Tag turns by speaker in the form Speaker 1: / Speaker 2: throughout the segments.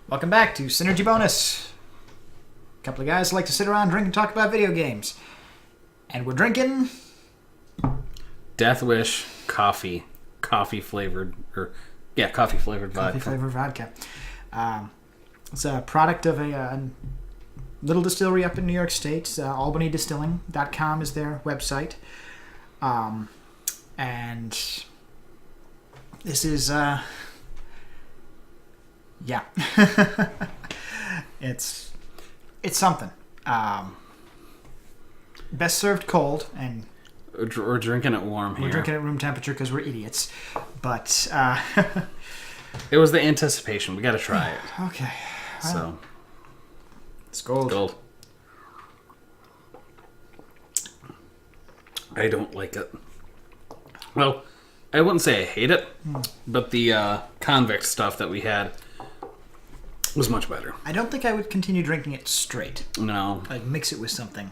Speaker 1: Welcome back to Synergy Bonus. A couple of guys like to sit around, drink, and talk about video games. And we're drinking...
Speaker 2: Death Wish coffee flavored vodka.
Speaker 1: Coffee-flavored vodka. It's a product of a little distillery up in New York State. AlbanyDistilling.com is their website. And this is... Yeah. It's something. Best served cold, and
Speaker 2: we're drinking it warm here.
Speaker 1: we're drinking it room temperature because we're idiots. But
Speaker 2: it was the anticipation. We got to try it.
Speaker 1: Okay.
Speaker 2: So
Speaker 1: It's gold.
Speaker 2: gold. I don't like it. Well, I wouldn't say I hate it, but the convict stuff that we had was much better.
Speaker 1: I don't think I would continue drinking it straight.
Speaker 2: No.
Speaker 1: I'd mix it with something.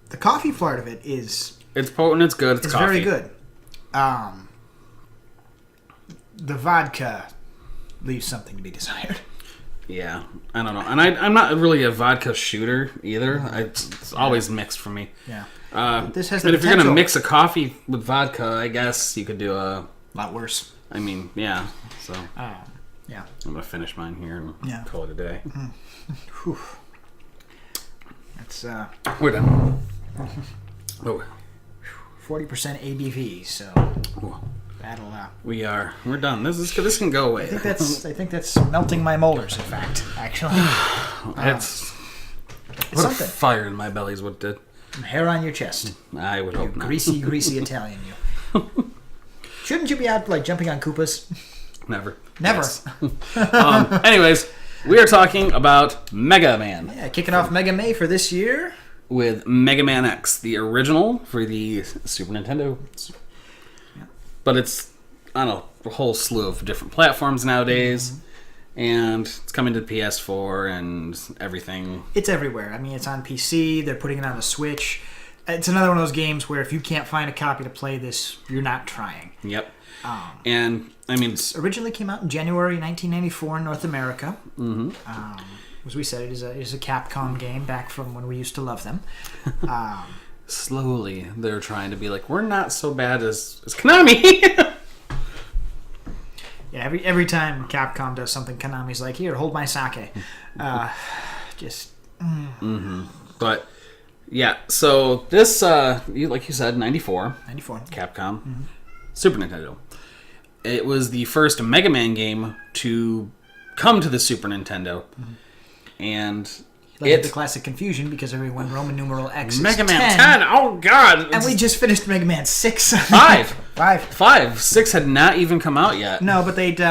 Speaker 1: The coffee part of it is...
Speaker 2: It's potent, it's good, it's coffee.
Speaker 1: very good. The vodka leaves something to be desired.
Speaker 2: Yeah, I don't know. And I'm not really a vodka shooter either. It's always mixed for me.
Speaker 1: Yeah.
Speaker 2: This has but if you're going to mix a coffee with vodka, I guess you could do a...
Speaker 1: lot worse.
Speaker 2: I mean, yeah. So
Speaker 1: yeah.
Speaker 2: I'm going to finish mine here and call it a day.
Speaker 1: Whew. That's
Speaker 2: We're done. Oh.
Speaker 1: 40% ABV, so that'll
Speaker 2: We're done. This can go away.
Speaker 1: I think that's melting my molars, in fact, actually.
Speaker 2: It's what
Speaker 1: something.
Speaker 2: A fire in my belly is what it did.
Speaker 1: Hair on your chest.
Speaker 2: I would hope not.
Speaker 1: Greasy Italian you. Shouldn't you be out like jumping on Koopas?
Speaker 2: Never.
Speaker 1: Yes.
Speaker 2: Anyways, we are talking about Mega Man.
Speaker 1: Yeah, kicking off Mega May for this year.
Speaker 2: With Mega Man X, the original for the Super Nintendo.
Speaker 1: Yeah.
Speaker 2: But it's on a whole slew of different platforms nowadays. Mm-hmm. And it's coming to PS4 and everything.
Speaker 1: It's everywhere. I mean, it's on PC. They're putting it on the Switch. It's another one of those games where if you can't find a copy to play this, you're not trying.
Speaker 2: Yep. And, I mean...
Speaker 1: It originally came out in January 1994 in North America.
Speaker 2: Mm-hmm.
Speaker 1: As we said, it is a Capcom game back from when we used to love them.
Speaker 2: Slowly, they're trying to be like, we're not so bad as Konami.
Speaker 1: Yeah, every time Capcom does something, Konami's like, here, hold my sake.
Speaker 2: Mm-hmm. But, yeah, so this, like you said, 94.
Speaker 1: 94.
Speaker 2: Capcom.
Speaker 1: Mm-hmm.
Speaker 2: Super Nintendo. It was the first Mega Man game to come to the Super Nintendo.
Speaker 1: Mm-hmm.
Speaker 2: And
Speaker 1: the classic confusion because everyone Roman numeral X is
Speaker 2: Mega Man 10. Oh, God.
Speaker 1: And we just finished Mega Man 6.
Speaker 2: 5. 6 had not even come out yet.
Speaker 1: No, but they'd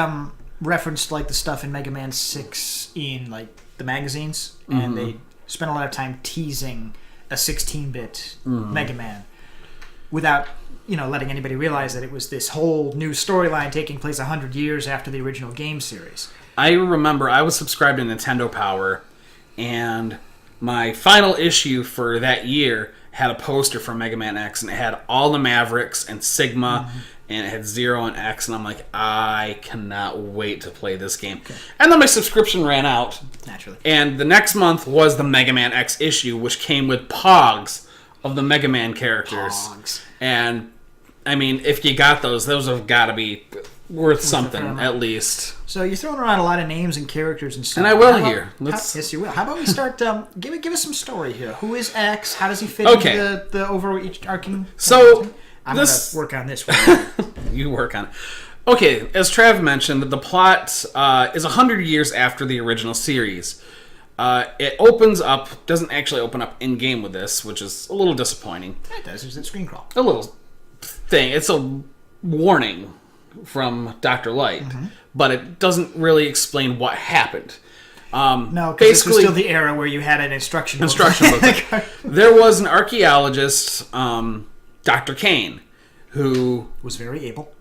Speaker 1: referenced like the stuff in Mega Man 6 in like the magazines, and they spent a lot of time teasing a 16-bit Mega Man without letting anybody realize that it was this whole new storyline taking place 100 years after the original game series.
Speaker 2: I remember I was subscribed to Nintendo Power, and my final issue for that year had a poster for Mega Man X, and it had all the Mavericks and Sigma, and it had Zero and X, and I'm like, I cannot wait to play this game. Okay. And then my subscription ran out.
Speaker 1: Naturally.
Speaker 2: And the next month was the Mega Man X issue, which came with Pogs of the Mega Man characters.
Speaker 1: Pogs.
Speaker 2: And, I mean, if you got those have got to be worth something, at least.
Speaker 1: So you're throwing around a lot of names and characters and stuff.
Speaker 2: And I will here.
Speaker 1: Yes, you will. How about we start? Give us some story here. Who is X? How does he fit into the overarching?
Speaker 2: So
Speaker 1: I'm going to work on this one.
Speaker 2: You work on it. Okay, as Trav mentioned, the plot is 100 years after the original series. It opens up, doesn't actually open up in-game with this, which is a little disappointing.
Speaker 1: It does. It's a screen crawl.
Speaker 2: A little thing. It's a warning from Dr. Light, but it doesn't really explain what happened.
Speaker 1: No, because this was still the era where you had an instruction book.
Speaker 2: There was an archaeologist, Dr. Kane, who
Speaker 1: was very able.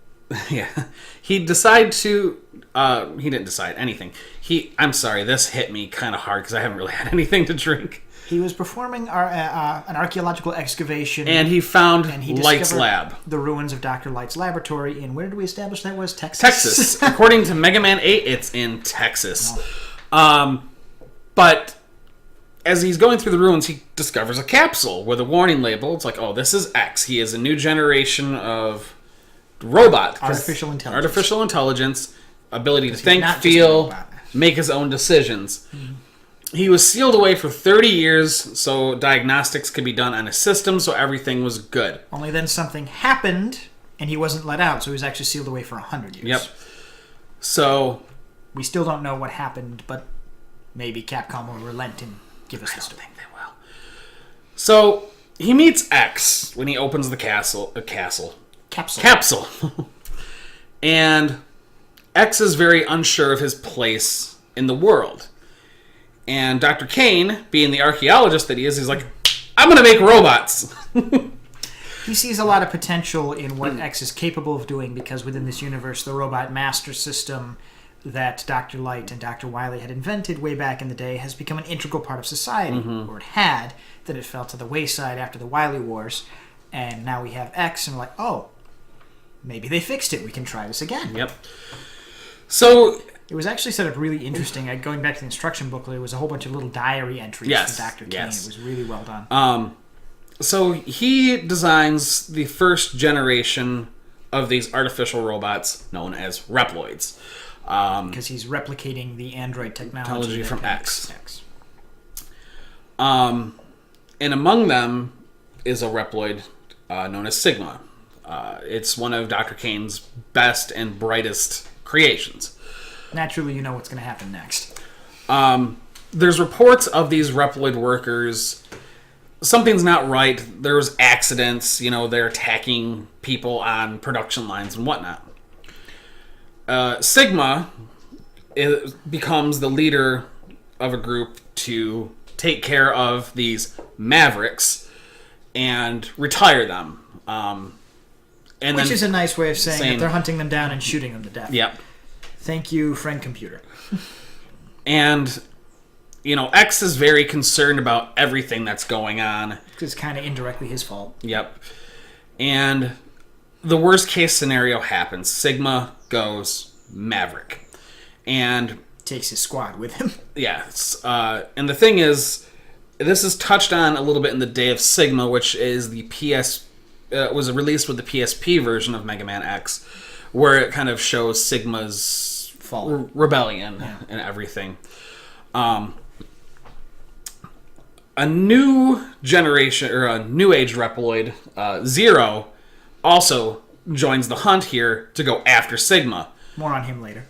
Speaker 2: Yeah, he decided to. He didn't decide anything. I'm sorry, this hit me kind of hard because I haven't really had anything to drink.
Speaker 1: He was performing an archaeological excavation,
Speaker 2: And he found
Speaker 1: and he
Speaker 2: Light's
Speaker 1: discovered
Speaker 2: lab.
Speaker 1: the ruins of Dr. Light's laboratory in, where did we establish that was? Texas.
Speaker 2: Texas. According to Mega Man 8, it's in Texas. But as he's going through the ruins, he discovers a capsule with a warning label. It's like, oh, this is X. He is a new generation of robot.
Speaker 1: Artificial intelligence.
Speaker 2: Artificial intelligence, ability to
Speaker 1: he's
Speaker 2: think,
Speaker 1: not just a
Speaker 2: feel,
Speaker 1: robot.
Speaker 2: make his own decisions. He was sealed away for 30 years so diagnostics could be done on his system, so everything was good.
Speaker 1: Only then something happened, and he wasn't let out, so he was actually sealed away for 100 years.
Speaker 2: Yep. So
Speaker 1: We still don't know what happened, but maybe Capcom will relent and give us the story.
Speaker 2: I think they will. So he meets X when he opens the capsule.
Speaker 1: Capsule.
Speaker 2: And X is very unsure of his place in the world. And Dr. Kane, being the archaeologist that he is, he's like, I'm going to make robots.
Speaker 1: He sees a lot of potential in what X is capable of doing, because within this universe, the Robot Master System that Dr. Light and Dr. Wily had invented way back in the day has become an integral part of society, or it had. Then it fell to the wayside after the Wily Wars, and now we have X, and we're like, oh, maybe they fixed it. We can try this again.
Speaker 2: Yep. So
Speaker 1: It was actually set up really interesting. Going back to the instruction booklet, there was a whole bunch of little diary entries
Speaker 2: Yes,
Speaker 1: from Dr. Kane.
Speaker 2: yes.
Speaker 1: It was really well done.
Speaker 2: So he designs the first generation of these artificial robots known as Reploids.
Speaker 1: Because he's replicating the android technology
Speaker 2: From
Speaker 1: that
Speaker 2: X.
Speaker 1: X.
Speaker 2: And among them is a Reploid known as Sigma. It's one of Dr. Kane's best and brightest creations.
Speaker 1: Naturally, you know what's going to happen next.
Speaker 2: There's reports of these Reploid workers. Something's not right. There's accidents. They're attacking people on production lines and whatnot. Sigma becomes the leader of a group to take care of these Mavericks and retire them.
Speaker 1: Which is a nice way of saying that they're hunting them down and shooting them to death.
Speaker 2: Yep.
Speaker 1: Thank you, friend computer.
Speaker 2: And, X is very concerned about everything that's going on.
Speaker 1: It's kind of indirectly his fault.
Speaker 2: Yep. And the worst case scenario happens. Sigma goes Maverick. And
Speaker 1: Takes his squad with him.
Speaker 2: yes. And the thing is, this is touched on a little bit in the Day of Sigma, which is the was released with the PSP version of Mega Man X, where it kind of shows Sigma's
Speaker 1: Fall.
Speaker 2: Rebellion and everything. A new generation, or a new age Reploid, Zero, also joins the hunt here to go after Sigma.
Speaker 1: More on him later.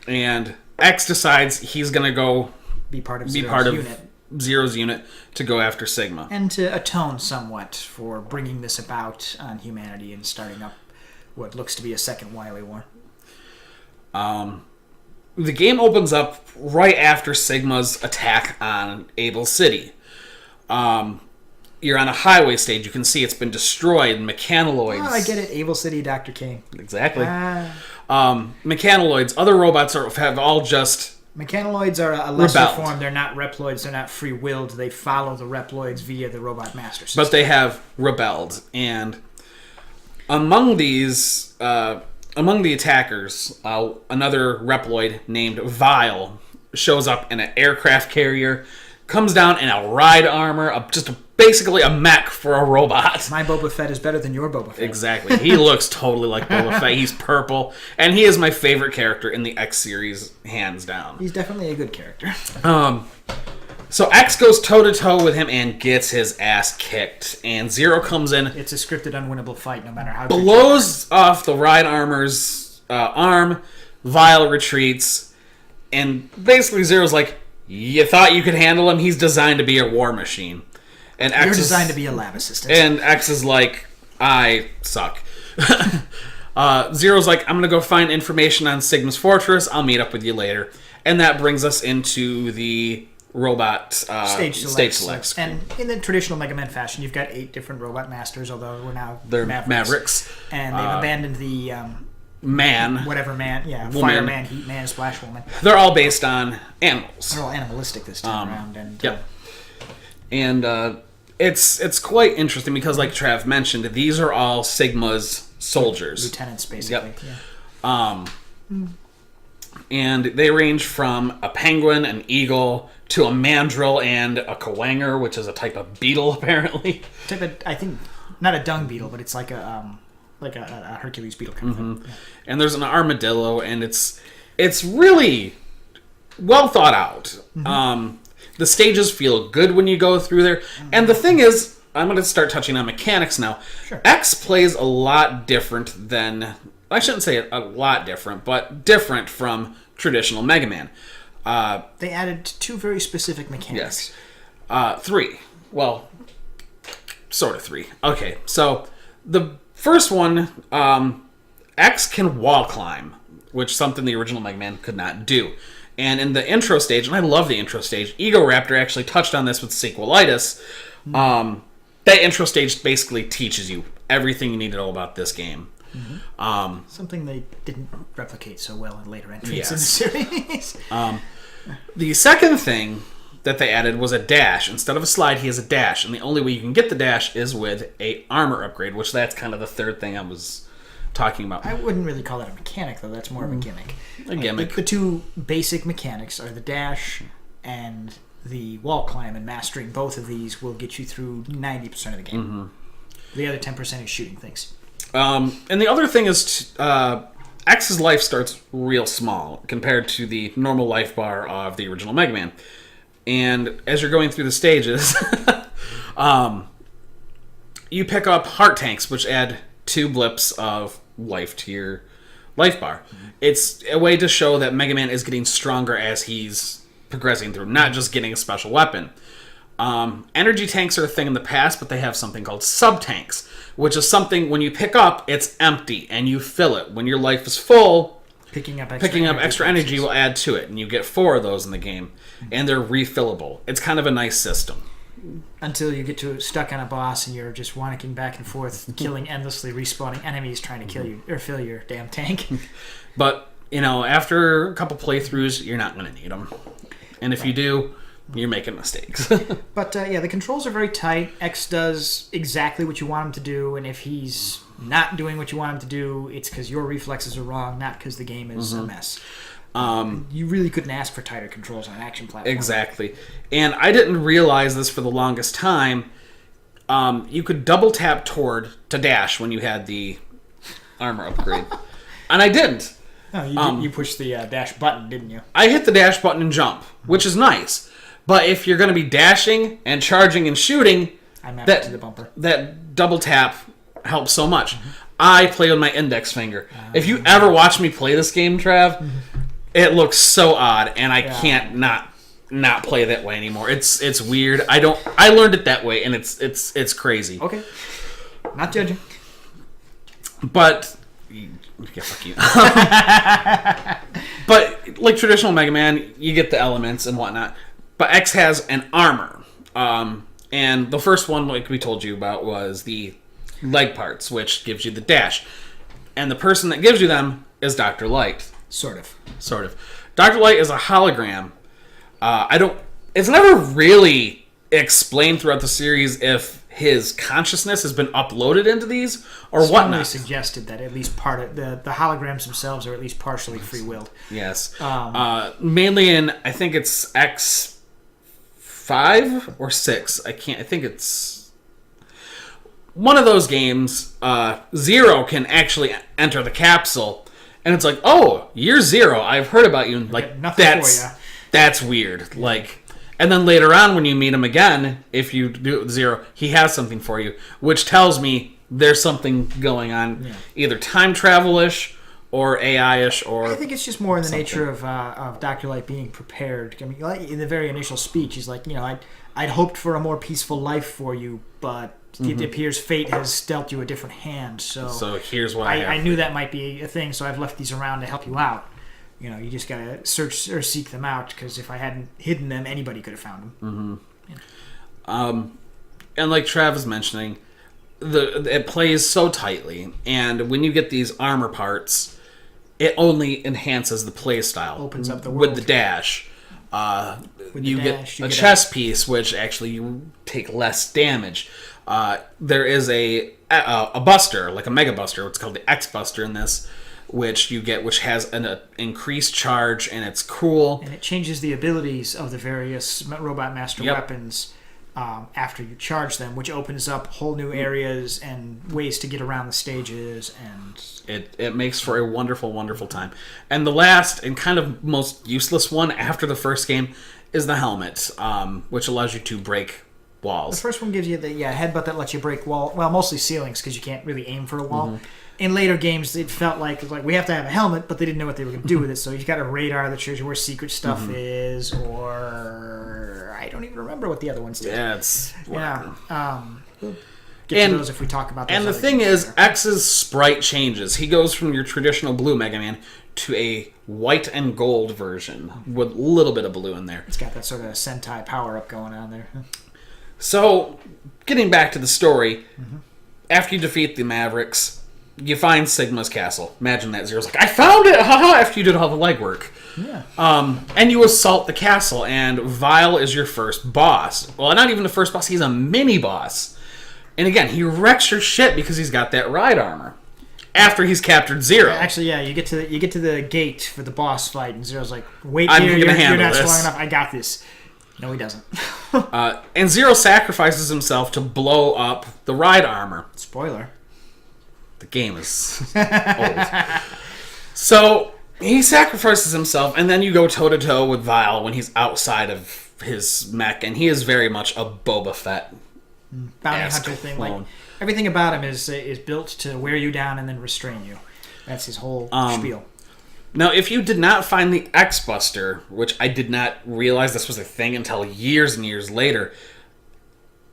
Speaker 2: And X decides he's going to go
Speaker 1: Be part of
Speaker 2: Zero's unit to go after Sigma.
Speaker 1: And to atone somewhat for bringing this about on humanity and starting up what looks to be a second Wily War.
Speaker 2: The game opens up right after Sigma's attack on Able City. You're on a highway stage. You can see it's been destroyed. Mechanoids.
Speaker 1: Oh, I get it. Able City, Dr. Kane.
Speaker 2: Exactly. Mechanoids, other robots have all just
Speaker 1: Mechanoids are a lesser
Speaker 2: rebelled.
Speaker 1: form. They're not Reploids. They're not free-willed. They follow the Reploids via the Robot Master System.
Speaker 2: But they have rebelled. And among these... among the attackers, another Reploid named Vile shows up in an aircraft carrier, comes down in a ride armor, basically a mech for a robot.
Speaker 1: My Boba Fett is better than your Boba Fett.
Speaker 2: Exactly. He looks totally like Boba Fett. He's purple, and he is my favorite character in the X series, hands down.
Speaker 1: He's definitely a good character.
Speaker 2: So X goes toe-to-toe with him and gets his ass kicked, and Zero comes in,
Speaker 1: It's a scripted, unwinnable fight, no matter how...
Speaker 2: blows off the ride armor's arm. Vile retreats, and basically Zero's like, you thought you could handle him? He's designed to be a war machine. And X
Speaker 1: You're
Speaker 2: is
Speaker 1: designed to be a lab assistant.
Speaker 2: And X is like, I suck. Zero's like, I'm going to go find information on Sigma's Fortress. I'll meet up with you later. And that brings us into the robot stage select screen.
Speaker 1: And in the traditional Mega Man fashion, you've got 8 different robot masters, although we're now
Speaker 2: They're Mavericks.
Speaker 1: And they've abandoned the
Speaker 2: man.
Speaker 1: Whatever man,
Speaker 2: Woman.
Speaker 1: Fireman, Heat Man, Splash Woman.
Speaker 2: They're all based on animals.
Speaker 1: They're all animalistic this time around. And,
Speaker 2: Yep. And it's quite interesting because, like Trav mentioned, these are all Sigma's soldiers.
Speaker 1: lieutenants, basically.
Speaker 2: Yep.
Speaker 1: Yeah.
Speaker 2: And they range from a penguin, an eagle, to a mandrill and a kawanger, which is a type of beetle, apparently.
Speaker 1: I think, not a dung beetle, but it's like a Hercules beetle kind of thing. Yeah.
Speaker 2: And there's an armadillo, and it's really well thought out. The stages feel good when you go through there. And the thing is, I'm going to start touching on mechanics now.
Speaker 1: Sure.
Speaker 2: X plays a lot different than... I shouldn't say a lot different, but different from traditional Mega Man.
Speaker 1: They added 2 very specific mechanics.
Speaker 2: Yes. 3. Well, sort of 3. Okay, so the first one, X can wall climb, which is something the original Mega Man could not do. And in the intro stage, and I love the intro stage, Ego Raptor actually touched on this with Sequelitis. That intro stage basically teaches you everything you need to know about this game.
Speaker 1: Something they didn't replicate so well in later entries
Speaker 2: Yes.
Speaker 1: in the series.
Speaker 2: The second thing that they added was a dash. Instead of a slide, he has a dash. And the only way you can get the dash is with a armor upgrade, which that's kind of the third thing I was talking about.
Speaker 1: I wouldn't really call that a mechanic, though. That's more of a gimmick.
Speaker 2: A gimmick.
Speaker 1: The 2 basic mechanics are the dash and the wall climb, and mastering both of these will get you through 90% of the game. The other 10% is shooting things.
Speaker 2: And the other thing is X's life starts real small compared to the normal life bar of the original Mega Man. And as you're going through the stages, you pick up heart tanks, which add 2 blips of life to your life bar. It's a way to show that Mega Man is getting stronger as he's progressing through, not just getting a special weapon. Energy tanks are a thing in the past, but they have something called sub-tanks, which is something when you pick up, it's empty, and you fill it. When your life is full,
Speaker 1: Picking up
Speaker 2: extra energy will add to it, and you get 4 of those in the game, and they're refillable. It's kind of a nice system.
Speaker 1: Until you get stuck on a boss and you're just wandering back and forth, killing endlessly, respawning enemies trying to kill you or fill your damn tank.
Speaker 2: But, after a couple playthroughs, you're not going to need them. And if you do, you're making mistakes.
Speaker 1: But the controls are very tight. X does exactly what you want him to do, and if he's not doing what you want him to do, it's because your reflexes are wrong, not because the game is a mess. You really couldn't ask for tighter controls on an action platform.
Speaker 2: Exactly. And I didn't realize this for the longest time. You could double tap toward to dash when you had the armor upgrade. And I didn't.
Speaker 1: Oh, you pushed the dash button, didn't you?
Speaker 2: I hit the dash button and jump, which is nice. But if you're going to be dashing and charging and shooting,
Speaker 1: I mapped it to the bumper.
Speaker 2: That double tap helps so much. I play with my index finger. If you ever watch me play this game, Trav, it looks so odd, and I can't not play that way anymore. It's weird. I learned it that way, and it's crazy.
Speaker 1: Okay. Not judging.
Speaker 2: But yeah, fuck you. But like traditional Mega Man, you get the elements and whatnot. But X has an armor. And the first one, like we told you about, was the leg parts, which gives you the dash. And the person that gives you them is Dr. Light.
Speaker 1: Sort of.
Speaker 2: Dr. Light is a hologram. It's never really explained throughout the series if his consciousness has been uploaded into these or whatnot.
Speaker 1: It's suggested that at least part of the holograms themselves are at least partially free-willed.
Speaker 2: Yes. Mainly in, I think it's X5 or 6. I think it's one of those games. Zero can actually enter the capsule, and it's like, oh, you're Zero. I've heard about you. Like, that's weird. Like, and then later on when you meet him again, if you do Zero, he has something for you, which tells me there's something going on, either time travel-ish or AI-ish, or
Speaker 1: I think it's just more in the nature of Dr. Light being prepared. I mean, like in the very initial speech, he's like, I'd hoped for a more peaceful life for you, but it appears fate has dealt you a different hand. So
Speaker 2: here's what
Speaker 1: I knew that might be a thing, so I've left these around to help you out. You just gotta search or seek them out, because if I hadn't hidden them, anybody could have found them.
Speaker 2: And like Trav was mentioning, it plays so tightly, and when you get these armor parts, it only enhances the play style.
Speaker 1: Opens up the
Speaker 2: with
Speaker 1: world.
Speaker 2: the dash. You
Speaker 1: dash,
Speaker 2: get
Speaker 1: you
Speaker 2: a
Speaker 1: get
Speaker 2: chess piece, which actually you take less damage. There is a buster, like a mega buster. It's called the X Buster in this, which you get, which has an increased charge, and it's cool.
Speaker 1: And it changes the abilities of the various Robot Master weapons after you charge them, which opens up whole new areas and ways to get around the stages, and
Speaker 2: it makes for a wonderful, wonderful time. And the last and kind of most useless one after the first game is the helmet, which allows you to break walls.
Speaker 1: the first one gives you the headbutt that lets you break mostly ceilings because you can't really aim for a wall.
Speaker 2: Mm-hmm.
Speaker 1: In later games, it felt like we have to have a helmet, but they didn't know what they were going to do with it. So you got a radar that shows you where secret stuff
Speaker 2: Mm-hmm.
Speaker 1: is, or I don't even remember what the other ones did.
Speaker 2: Yeah, it's
Speaker 1: We'll get to those if we talk about those.
Speaker 2: And the
Speaker 1: other
Speaker 2: thing
Speaker 1: games
Speaker 2: is,
Speaker 1: later.
Speaker 2: X's sprite changes. He goes from your traditional blue Mega Man to a white and gold version with a little bit of blue in there.
Speaker 1: It's got that sort of Sentai power up going on there.
Speaker 2: So, getting back to the story, after you defeat the Mavericks, you find Sigma's castle. Imagine that. Zero's like, I found it! Haha! After you did all the legwork.
Speaker 1: Yeah.
Speaker 2: And you assault the castle, and Vile is your first boss. Well, not even the first boss, he's a mini-boss. And again, he wrecks your shit because he's got that ride armor. After he's captured Zero.
Speaker 1: Actually, you get to the gate for the boss fight, and Zero's like, "Wait
Speaker 2: I'm
Speaker 1: here,
Speaker 2: gonna
Speaker 1: you're
Speaker 2: handle
Speaker 1: not
Speaker 2: this."
Speaker 1: strong enough. I got this." No, he doesn't.
Speaker 2: And Zero sacrifices himself to blow up the ride armor.
Speaker 1: Spoiler.
Speaker 2: The game is old. So he sacrifices himself, and then you go toe to toe with Vile when he's outside of his mech, and he is very much a Boba Fett
Speaker 1: Bounty
Speaker 2: ass
Speaker 1: hunter thing.
Speaker 2: clone.
Speaker 1: Like everything about him is built to wear you down and then restrain you. That's his whole spiel.
Speaker 2: Now, if you did not find the X Buster, which I did not realize this was a thing until years and years later,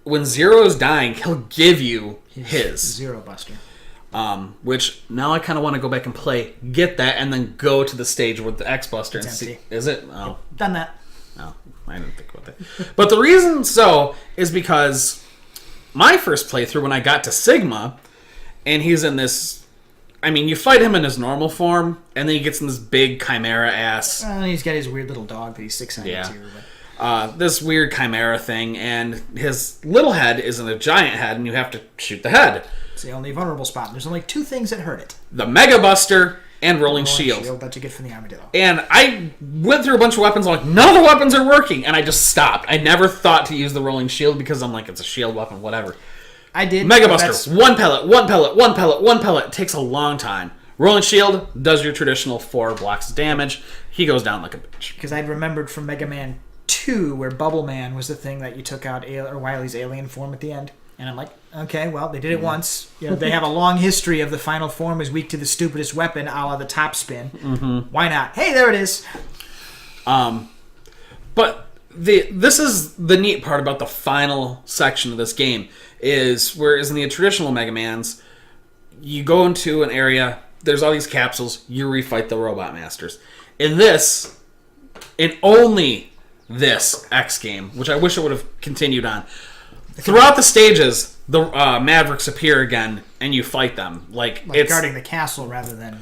Speaker 2: when Zero is dying, he'll give you his.
Speaker 1: Zero Buster.
Speaker 2: Which now I kind of want to go back and play, get that, and then go to the stage with the X Buster and see.
Speaker 1: empty.
Speaker 2: Is it? Oh,
Speaker 1: Done that.
Speaker 2: no, I didn't think about that. But the reason so is because my first playthrough, when I got to Sigma, and he's in this. I mean, you fight him in his normal form, and then he gets in this big chimera ass.
Speaker 1: He's got his weird little dog that he's 600
Speaker 2: Yeah.
Speaker 1: to. But
Speaker 2: This weird chimera thing, and his little head isn't a giant head, and you have to shoot the head.
Speaker 1: it's the only vulnerable spot. There's only two things that hurt it.
Speaker 2: The Mega Buster and Rolling Shield.
Speaker 1: that you get from the Armadillo.
Speaker 2: And I went through a bunch of weapons. I'm like, none of the weapons are working, and I just stopped. I never thought to use the Rolling Shield because I'm like, it's a shield weapon, whatever.
Speaker 1: I did.
Speaker 2: Mega
Speaker 1: but
Speaker 2: Buster, one pellet, one pellet, one pellet, one pellet. It takes a long time. Rolling Shield does your traditional 4 blocks of damage. He goes down like a bitch.
Speaker 1: Because I'd remembered from Mega Man 2 where Bubble Man was the thing that you took out Wily's alien form at the end. And I'm like, okay, well, they did it once. You know, they have a long history of the final form is weak to the stupidest weapon, a la the top spin. Why not? Hey, there it is.
Speaker 2: But this is the neat part about the final section of this game is whereas in the traditional Mega Mans, you go into an area, there's all these capsules, you refight the Robot Masters. In this, in only this X game, which I wish it would have continued on, throughout the stages, the Mavericks appear again, and you fight them. Like it's
Speaker 1: guarding the castle rather than...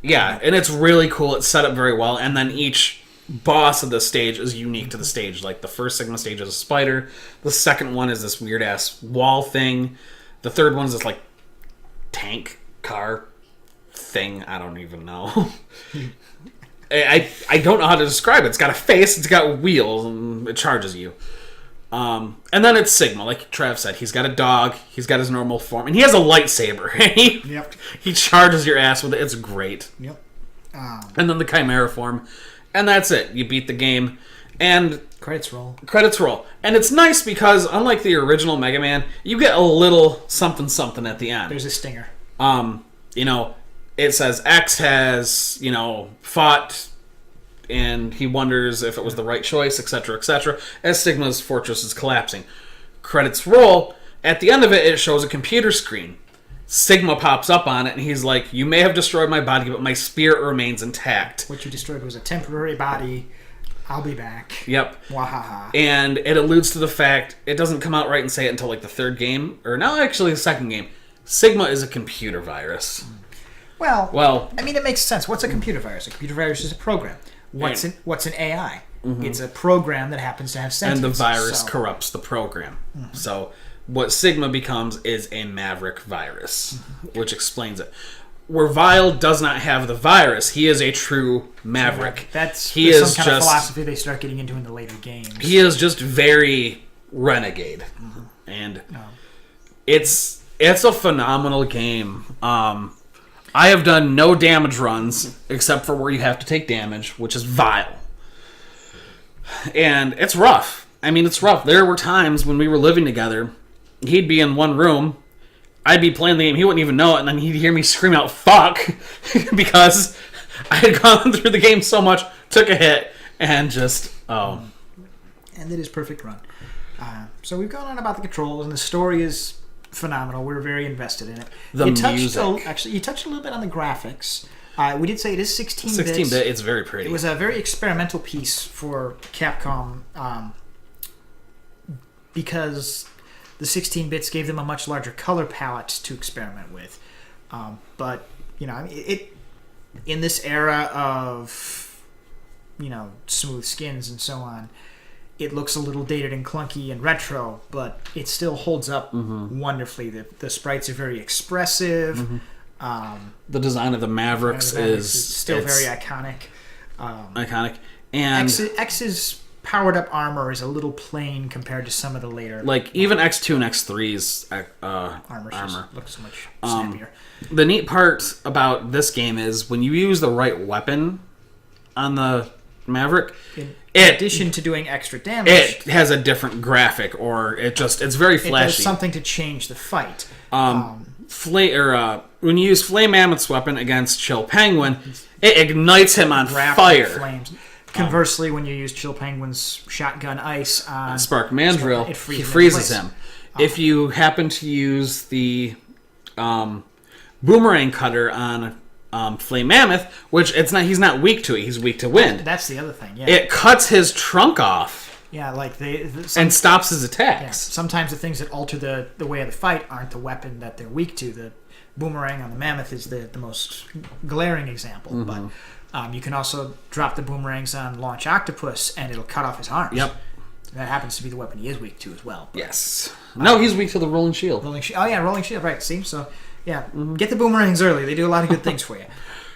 Speaker 2: Yeah, and it's really cool. It's set up very well, and then each boss of the stage is unique to the stage. Like the first Sigma stage is a spider, the second one is this weird ass wall thing, the third one is this like tank car thing. I don't even know. I don't know how to describe it. It's got a face, it's got wheels, and it charges you. And then it's Sigma, like Trav said. He's got a dog, he's got his normal form, and he has a lightsaber.
Speaker 1: Yep.
Speaker 2: He charges your ass with it. It's great.
Speaker 1: Yep.
Speaker 2: And then the Chimera form. And that's it. You beat the game. And
Speaker 1: Credits roll.
Speaker 2: credits roll. And it's nice because, unlike the original Mega Man, you get a little something something at the end.
Speaker 1: There's a stinger.
Speaker 2: You know, it says X has, fought and he wonders if it was the right choice, etc., as Sigma's fortress is collapsing. Credits roll. At the end of it, it shows a computer screen. Sigma pops up on it, and he's like, you may have destroyed my body, but my spirit remains intact.
Speaker 1: What you destroyed was a temporary body. I'll be back.
Speaker 2: Yep.
Speaker 1: Wahaha.
Speaker 2: And it alludes to the fact, it doesn't come out right and say it until like the third game, or no, actually the second game. Sigma is a computer virus. Well,
Speaker 1: I mean, it makes sense. What's a computer virus? A computer virus is a program. What's an AI? It's a program that happens to have sentience.
Speaker 2: and the virus corrupts the program. So what Sigma becomes is a Maverick virus, which explains it. Where Vile does not have the virus, he is a true Maverick.
Speaker 1: That's some kind of philosophy they start getting into in the later games.
Speaker 2: He is just very renegade, and it's a phenomenal game. I have done no damage runs except for where you have to take damage, which is Vile. And it's rough. I mean, it's rough. There were times when we were living together, he'd be in one room, I'd be playing the game, he wouldn't even know it, and then he'd hear me scream out, fuck, because I had gone through the game so much, took a hit, and just,
Speaker 1: Ended his perfect run. So we've gone on about the controls, and the story is phenomenal. We're very invested in it. You touched a little bit on the graphics. We did say it is 16-bit.
Speaker 2: 16-bit, it's very pretty.
Speaker 1: It was a very experimental piece for Capcom because the 16 bits gave them a much larger color palette to experiment with. But, it in this era of, smooth skins and so on, it looks a little dated and clunky and retro, but it still holds up wonderfully. The sprites are very expressive.
Speaker 2: The design of the Mavericks is
Speaker 1: still very iconic.
Speaker 2: Iconic. And
Speaker 1: X's powered up armor is a little plain compared to some of the later.
Speaker 2: Like even X2 and X3's
Speaker 1: armor looks so much snappier.
Speaker 2: The neat part about this game is when you use the right weapon on the Maverick,
Speaker 1: in addition to doing extra damage,
Speaker 2: it has a different graphic, or it's very flashy.
Speaker 1: It does something to change the fight.
Speaker 2: When you use Flame Mammoth's weapon against Chill Penguin, it ignites him on fire.
Speaker 1: Flames. Conversely, when you use Chill Penguin's shotgun ice on
Speaker 2: Spark Mandrill, he freezes him. If you happen to use the boomerang cutter on Flame Mammoth, which he's not weak to it, he's weak to wind.
Speaker 1: That's the other thing. Yeah,
Speaker 2: it cuts his trunk off.
Speaker 1: Yeah, like
Speaker 2: and stops his attacks. Yeah,
Speaker 1: sometimes the things that alter the way of the fight aren't the weapon that they're weak to. The boomerang on the Mammoth is the most glaring example, but. You can also drop the boomerangs on Launch Octopus, and it'll cut off his arms.
Speaker 2: Yep.
Speaker 1: That happens to be the weapon he is weak to as well.
Speaker 2: Yes. No, he's weak to the Rolling Shield.
Speaker 1: Oh, yeah, Rolling Shield, right. See? So, yeah, get the boomerangs early. They do a lot of good things for you.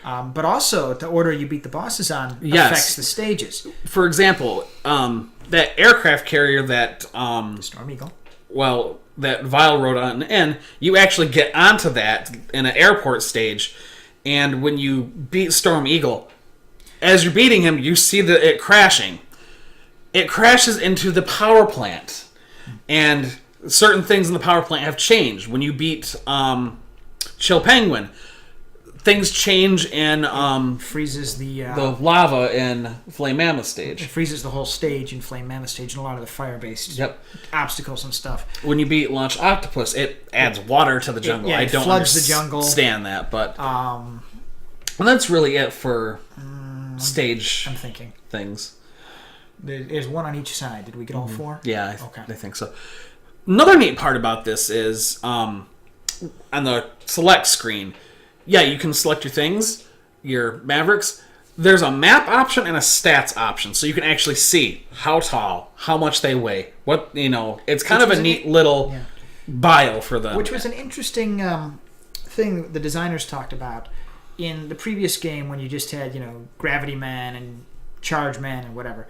Speaker 1: But also, the order you beat the bosses on affects the stages.
Speaker 2: For example, that aircraft carrier that...
Speaker 1: Storm Eagle.
Speaker 2: Well, that Vile rode on in, you actually get onto that in an airport stage... And when you beat Storm Eagle, as you're beating him, you see it crashing. It crashes into the power plant. And certain things in the power plant have changed. When you beat Chill Penguin, things change and...
Speaker 1: freezes the
Speaker 2: lava in Flame Mammoth stage.
Speaker 1: It freezes the whole stage in Flame Mammoth stage and a lot of the fire-based obstacles and stuff.
Speaker 2: When you beat Launch Octopus, it adds water to the jungle.
Speaker 1: I don't floods the jungle.
Speaker 2: Understand that, but... and that's really it for stage
Speaker 1: I'm thinking.
Speaker 2: Things.
Speaker 1: There's one on each side. Did we get all four?
Speaker 2: Yeah, I think so. Another neat part about this is on the select screen... Yeah, you can select your things, your Mavericks. There's a map option and a stats option, so you can actually see how tall, how much they weigh. It's kind of a neat little bio for them.
Speaker 1: Which was an interesting thing the designers talked about in the previous game when you just had, Gravity Man and Charge Man and whatever.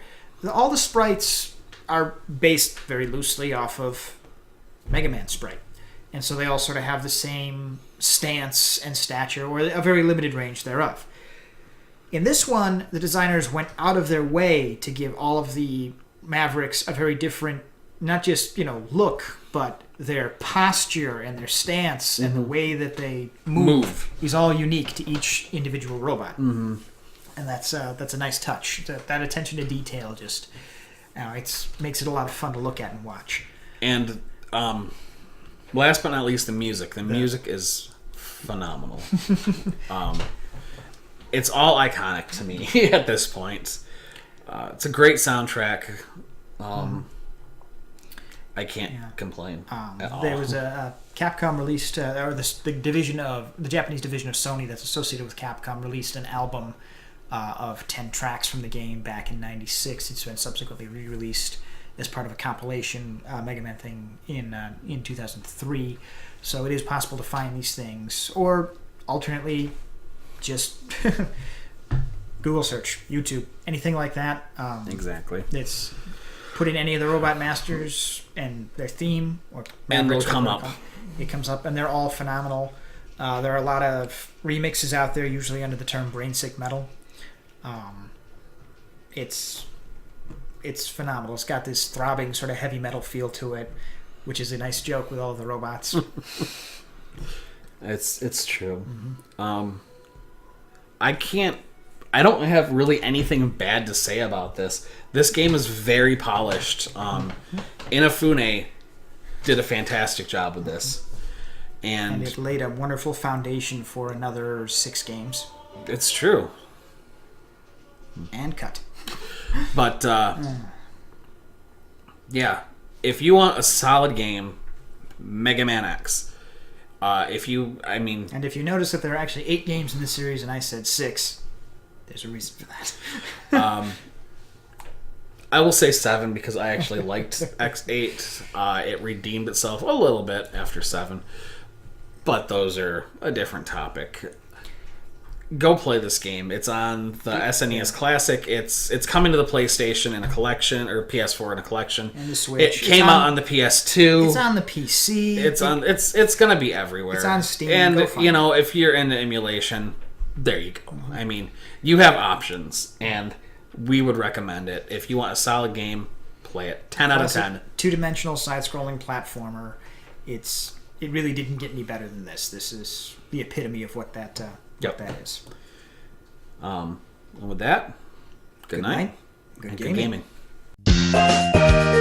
Speaker 1: All the sprites are based very loosely off of Mega Man sprite. And so they all sort of have the same stance and stature, or a very limited range thereof. In this one, the designers went out of their way to give all of the Mavericks a very different, not just, look, but their posture and their stance and the way that they move is all unique to each individual robot. And that's a nice touch. That attention to detail just makes it a lot of fun to look at and watch.
Speaker 2: And last but not least, the music. The music is phenomenal. It's all iconic to me at this point. It's a great soundtrack. I can't complain at all.
Speaker 1: There was Capcom released, or the Japanese division of Sony that's associated with Capcom released an album of 10 tracks from the game back in '96. It's been subsequently re-released as part of a compilation Mega Man thing in 2003. So it is possible to find these things, or alternately, just Google search, YouTube, anything like that.
Speaker 2: Exactly.
Speaker 1: It's put in any of the Robot Masters and their theme, or
Speaker 2: And they'll
Speaker 1: Mavericks,
Speaker 2: come
Speaker 1: whatever
Speaker 2: up.
Speaker 1: It comes up, and they're all phenomenal. There are a lot of remixes out there, usually under the term Brainsick Metal. It's phenomenal. It's got this throbbing sort of heavy metal feel to it, which is a nice joke with all of the robots.
Speaker 2: It's true. I don't have really anything bad to say about this. This game is very polished. Inafune did a fantastic job with this.
Speaker 1: And
Speaker 2: And
Speaker 1: it laid a wonderful foundation for another 6 games.
Speaker 2: it's true.
Speaker 1: And cut.
Speaker 2: But, yeah. If you want a solid game, Mega Man X.
Speaker 1: And if you notice that there are actually 8 games in this series and I said 6, there's a reason for that.
Speaker 2: I will say 7 because I actually liked X8. It redeemed itself a little bit after 7. But those are a different topic. Go play this game. It's on the SNES Classic. It's coming to the PlayStation in a collection, or PS4 in a collection.
Speaker 1: And the Switch.
Speaker 2: It came out on the PS2.
Speaker 1: It's on the PC.
Speaker 2: It's gonna be everywhere.
Speaker 1: It's on Steam.
Speaker 2: And
Speaker 1: Go find
Speaker 2: if you're into emulation, there you go. I mean, you have options, and we would recommend it. If you want a solid game, play it. 10 out of 10.
Speaker 1: 2-dimensional side-scrolling platformer. It really didn't get any better than this. This is the epitome of what that is.
Speaker 2: And with that, good night.
Speaker 1: Good
Speaker 2: And
Speaker 1: gaming.
Speaker 2: good gaming.